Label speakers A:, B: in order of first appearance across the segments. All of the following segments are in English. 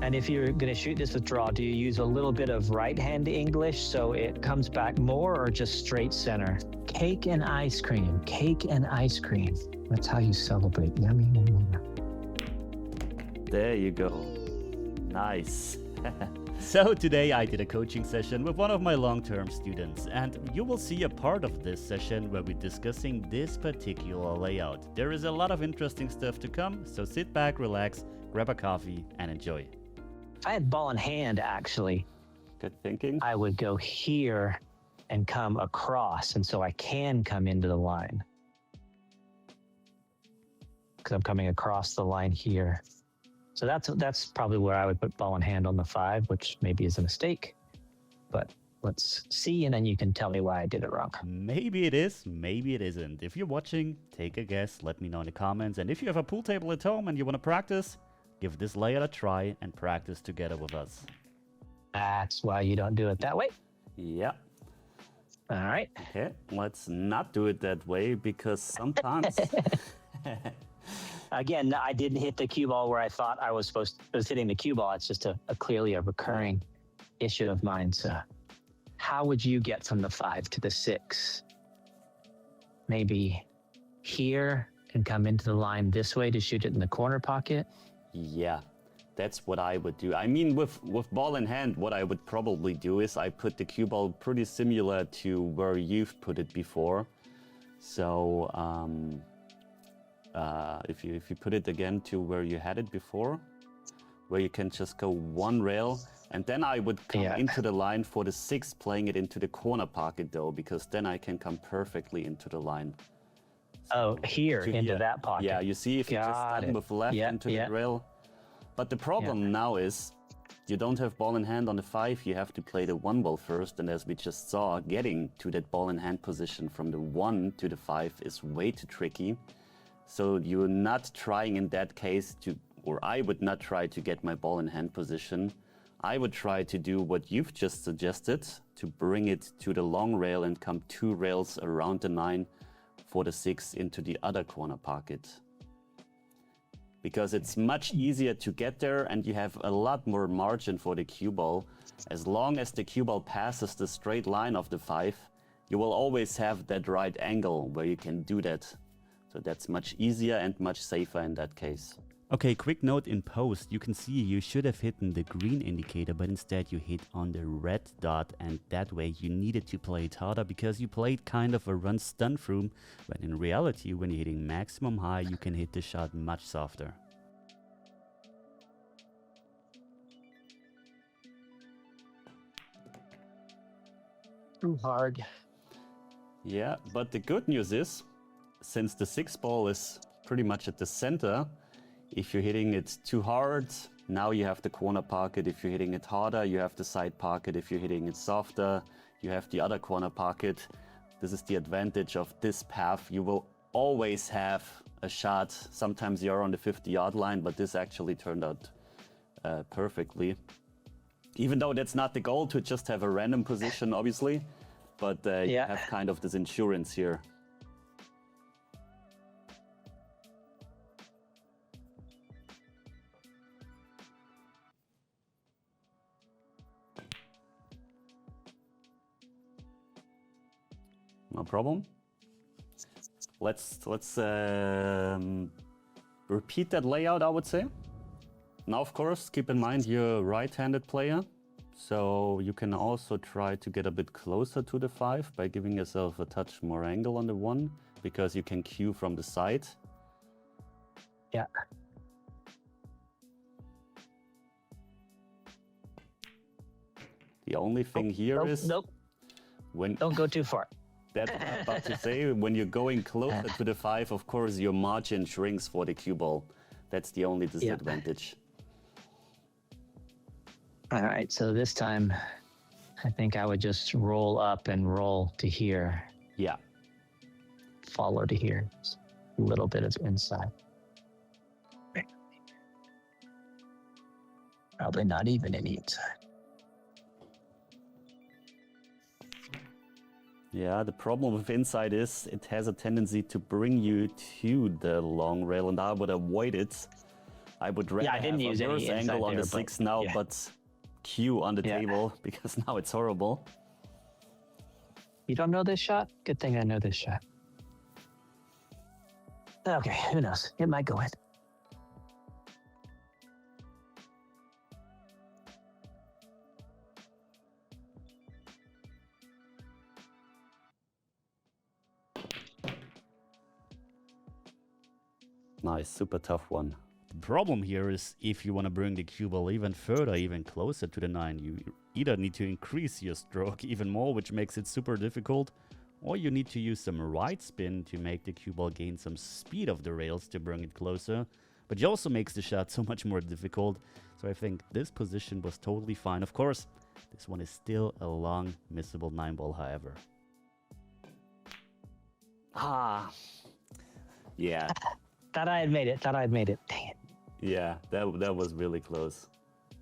A: And if you're going to shoot this with draw, do you use a little bit of right-hand English so it comes back more, or just straight center? Cake and ice cream. Cake and ice cream. That's how you celebrate. Yummy.
B: There you go. Nice.
C: So today I did a coaching session with one of my long-term students, and you will see a part of this session where we're discussing this particular layout. There is a lot of interesting stuff to come, so sit back, relax, grab a coffee, and enjoy.
A: If I had ball in hand, actually,
B: Good thinking.
A: I would go here and come across, and so I can come into the line. Because I'm coming across the line here. So that's probably where I would put ball in hand on the 5, which maybe is a mistake. But let's see, and then you can tell me why I did it wrong.
C: Maybe it is, maybe it isn't. If you're watching, take a guess, let me know in the comments. And if you have a pool table at home and you want to practice, give this layout a try and practice together with us.
A: That's why you don't do it that way.
B: Yeah.
A: All right.
B: Okay, let's not do it that way, because sometimes...
A: Again, I didn't hit the cue ball where I thought I was hitting the cue ball. It's just a clearly a recurring issue of mine. So how would you get from the 5 to the 6? Maybe here and come into the line this way to shoot it in the corner pocket?
B: Yeah, that's what I would do. I mean, with ball in hand, what I would probably do is I put the cue ball pretty similar to where you've put it before. So if you put it again to where you had it before, where you can just go one rail, and then I would come into the line for the 6, playing it into the corner pocket though, because then I can come perfectly into the line.
A: So here, into that pocket.
B: Yeah, you see, if you just stand with left into the rail. But the problem now is, you don't have ball in hand on the 5, you have to play the 1 ball first, and as we just saw, getting to that ball in hand position from the 1 to the 5 is way too tricky. So you're not trying in that case to, or I would not try to get my ball in hand position. I would try to do what you've just suggested, to bring it to the long rail and come 2 rails around the 9 for the 6 into the other corner pocket. Because it's much easier to get there, and you have a lot more margin for the cue ball. As long as the cue ball passes the straight line of the 5, you will always have that right angle where you can do that. So that's much easier and much safer in that case.
C: Okay, quick note in post, you can see you should have hit the green indicator, but instead you hit on the red dot, and that way you needed to play it harder because you played kind of a run stun through, when in reality, when you're hitting maximum high, you can hit the shot much softer.
A: Too hard.
B: Yeah, but the good news is, since the 6 ball is pretty much at the center, if you're hitting it too hard, now you have the corner pocket. If you're hitting it harder, you have the side pocket. If you're hitting it softer, you have the other corner pocket. This is the advantage of this path. You will always have a shot. Sometimes you're on the 50-yard line, but this actually turned out perfectly. Even though that's not the goal, to just have a random position, obviously. But you have kind of this insurance here. No problem. Let's repeat that layout, I would say. Now, of course, keep in mind you're a right-handed player, so you can also try to get a bit closer to the 5 by giving yourself a touch more angle on the 1, because you can cue from the side.
A: Yeah.
B: The only thing here is...
A: Don't go too far.
B: That's what I'm about to say. When you're going closer to the 5, of course, your margin shrinks for the cue ball. That's the only disadvantage.
A: All right, so this time, I think I would just roll up and roll to here.
B: Yeah.
A: Follow to here. A little bit of inside. Probably not even any inside.
B: Yeah, the problem with inside is it has a tendency to bring you to the long rail, and I would avoid it I would rather
A: I didn't
B: have
A: use
B: a
A: any
B: worse
A: insight
B: angle on
A: there,
B: the 6 now,
A: yeah.
B: but Q on the
A: Yeah.
B: table, because now it's horrible.
A: You don't know this shot? Good thing I know this shot. Okay, who knows? It might go in.
B: Nice, super tough one.
C: The problem here is if you want to bring the cue ball even further, even closer to the 9, you either need to increase your stroke even more, which makes it super difficult, or you need to use some right spin to make the cue ball gain some speed off the rails to bring it closer, but it also makes the shot so much more difficult. So I think this position was totally fine. Of course, this one is still a long missable 9 ball, however.
B: Ah, yeah.
A: Thought I had made it. Dang it.
B: Yeah, that was really close.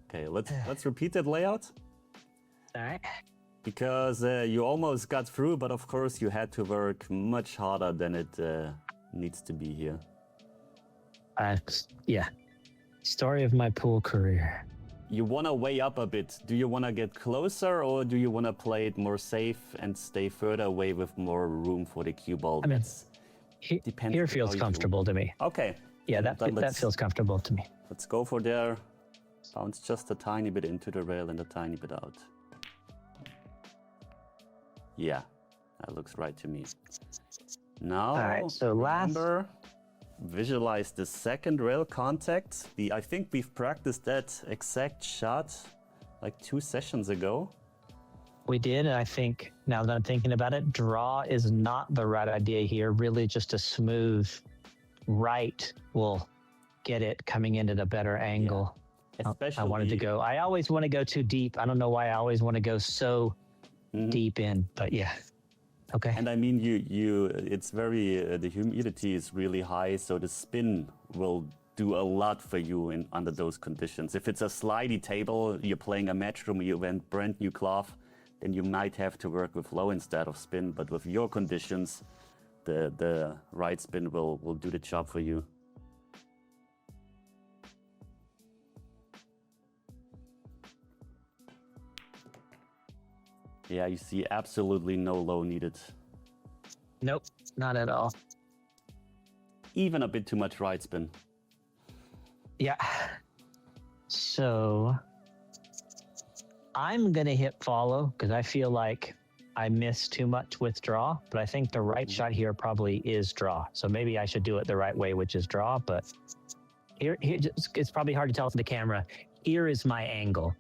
B: Okay, let's repeat that layout.
A: All right.
B: Because you almost got through, but of course you had to work much harder than it needs to be here.
A: Yeah. Story of my pool career.
B: You want to weigh up a bit. Do you want to get closer, or do you want to play it more safe and stay further away with more room for the cue ball?
A: I mean,
B: depends
A: here
B: on
A: feels
B: how you
A: comfortable to me.
B: Okay.
A: Yeah, that feels comfortable to me.
B: Let's go for there. Bounce just a tiny bit into the rail and a tiny bit out. Yeah, that looks right to me. Now,
A: all right, so
B: remember, visualize the second rail contact. I think we've practiced that exact shot like 2 sessions ago.
A: We did, and I think now that I'm thinking about it, draw is not the right idea here. Really, just a smooth right will get it coming in at a better angle.
B: Yeah. Especially,
A: I wanted to go. I always want to go too deep. I don't know why I always want to go so deep in, but yeah. Okay.
B: And I mean, it's very the humidity is really high, so the spin will do a lot for you under those conditions. If it's a slidey table, you're playing a match room, you went brand new cloth, then you might have to work with low instead of spin. But with your conditions, the right spin will do the job for you. Yeah, you see absolutely no low needed.
A: Nope, not at all.
B: Even a bit too much right spin.
A: Yeah. So I'm going to hit follow because I feel like I miss too much with draw, but I think the right shot here probably is draw. So maybe I should do it the right way, which is draw, but here it's probably hard to tell to the camera. Here is my angle.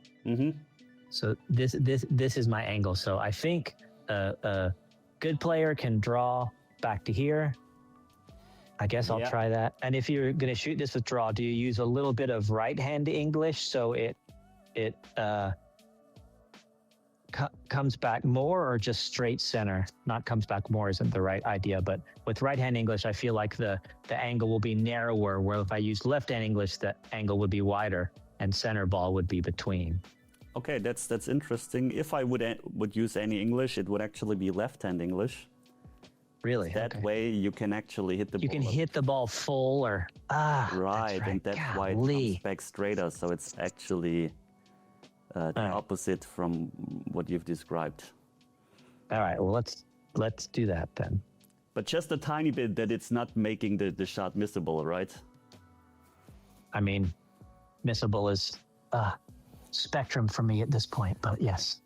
A: So this is my angle. So I think a good player can draw back to here. I guess I'll try that. And if you're going to shoot this with draw, do you use a little bit of right-hand English so it comes back more, or just straight center? Not comes back more isn't the right idea, but with right-hand English, I feel like the angle will be narrower, where if I use left-hand English, the angle would be wider and center ball would be between.
B: Okay, that's interesting. If I would use any English, it would actually be left-hand English.
A: Really?
B: That way you can actually hit the ball.
A: You can hit the ball full or...
B: Right, and that's why it comes back straighter. So it's actually the opposite from what you've described.
A: All right, well, let's do that then.
B: But just a tiny bit that it's not making the shot missable, right?
A: I mean, missable is spectrum for me at this point, but yes.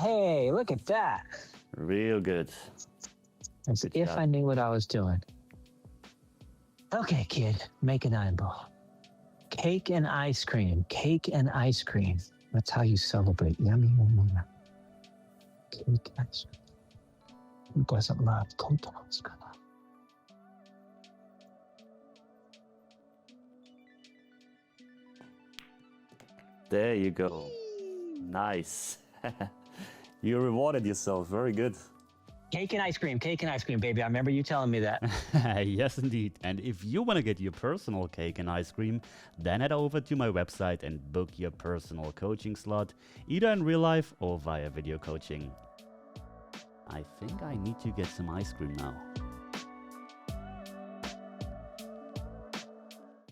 A: Hey, look at that.
B: Real good.
A: As if I knew what I was doing. Okay, kid, make a 9 ball. Cake and ice cream. Cake and ice cream. That's how you celebrate. Yummy, yummy, yummy. Cake and ice cream. Who doesn't love cake and ice cream?
B: There you go. Nice. You rewarded yourself. Very good.
A: Cake and ice cream, baby. I remember you telling me that.
C: Yes, indeed. And if you want to get your personal cake and ice cream, then head over to my website and book your personal coaching slot, either in real life or via video coaching. I think I need to get some ice cream now.